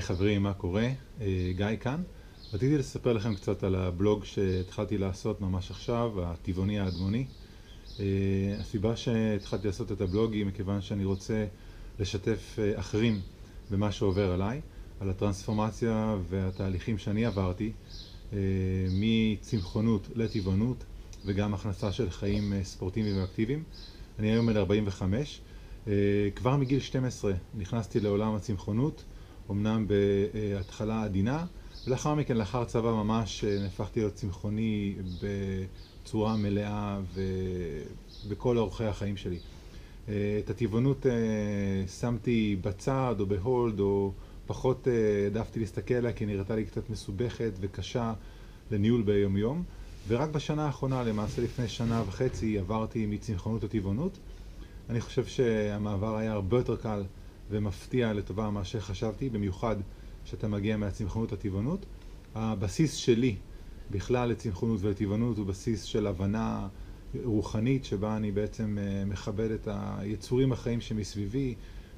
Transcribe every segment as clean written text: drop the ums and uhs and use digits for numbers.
היי חברים, מה קורה? גיא כאן. רציתי לספר לכם קצת על הבלוג שהתחלתי לעשות ממש עכשיו, הטבעוני האדמוני. הסיבה שהתחלתי לעשות את הבלוג היא מכיוון שאני רוצה לשתף אחרים במה שעובר עליי, על הטרנספורמציה והתהליכים שאני עברתי מצמחונות לטבעונות וגם הכנסה של חיים ספורטיביים ואקטיביים. אני היום בן 45. כבר מגיל 12 נכנסתי לעולם הצמחונות, אמנם בהתחלה עדינה, ולאחר מכן, לאחר צבא ממש, הפכתי להיות צמחוני בצורה מלאה ובכל אורחי החיים שלי. את הטבעונות שמתי בצד או בהולד, או פחות העדפתי להסתכל עליה, כי נראתה לי קצת מסובכת וקשה לניהול ביום יום. ורק בשנה האחרונה, למעשה לפני שנה וחצי, עברתי מצמחונות לטבעונות. אני חושב שהמעבר היה הרבה יותר קל ומפתיע לטובה מה שחשבתי, במיוחד שאתה מגיע מהצמחונות לטבעונות. הבסיס שלי בכלל לצמחונות ולטבעונות הוא בסיס של הבנה רוחנית, שבה אני בעצם מכבד את היצורים החיים שמסביבי,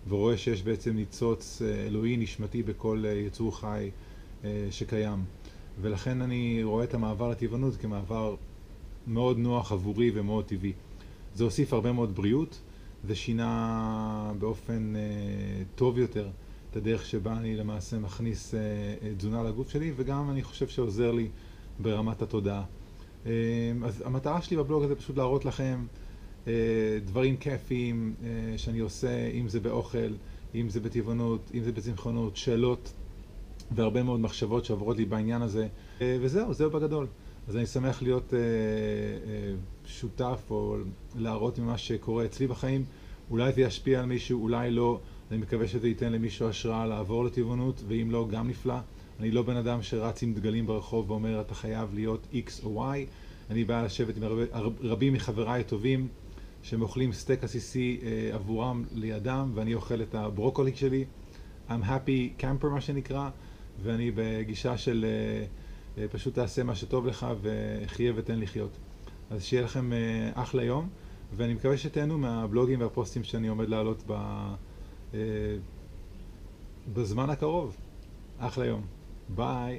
ורואה שיש בעצם ניצוץ אלוהי נשמתי בכל יצור חי שקיים. ולכן אני רואה את המעבר לטבעונות כמעבר מאוד נוח עבורי ומאוד טבעי. זה הוסיף הרבה מאוד בריאות, זה שינה באופן טוב יותר את הדרך שבה אני למעשה מכניס תזונה לגוף שלי, וגם אני חושב שעוזר לי ברמת התודעה. אז המטרה שלי בבלוג הזה פשוט להראות לכם דברים כיפיים שאני עושה, אם זה באוכל, אם זה בטבעונות, אם זה בצמחונות, שאלות והרבה מאוד מחשבות שעוברות לי בעניין הזה. זהו בגדול. אז אני שמח להיות שותף או להראות ממה שקורה אצלי בחיים. אולי זה ישפיע על מישהו, אולי לא. אני מקווה שזה ייתן למישהו השראה לעבור לטבעונות, ואם לא, גם נפלא. אני לא בן אדם שרץ עם דגלים ברחוב ואומר אתה חייב להיות X או Y. אני בא לשבת עם רבים מחבריי הטובים שמאכלים סטייק עסיסי עבורם לידם, ואני אוכל את הברוקולי שלי. I'm happy camper מה שנקרא, ואני בגישה של פשוט תעשה מה שטוב לך וחיה ותן לחיות. אז שיהיה לכם אחלה יום, ואני מקווה שתהנו מהבלוגים והפוסטים שאני עומד לעלות בזמן הקרוב. אחלה יום. ביי.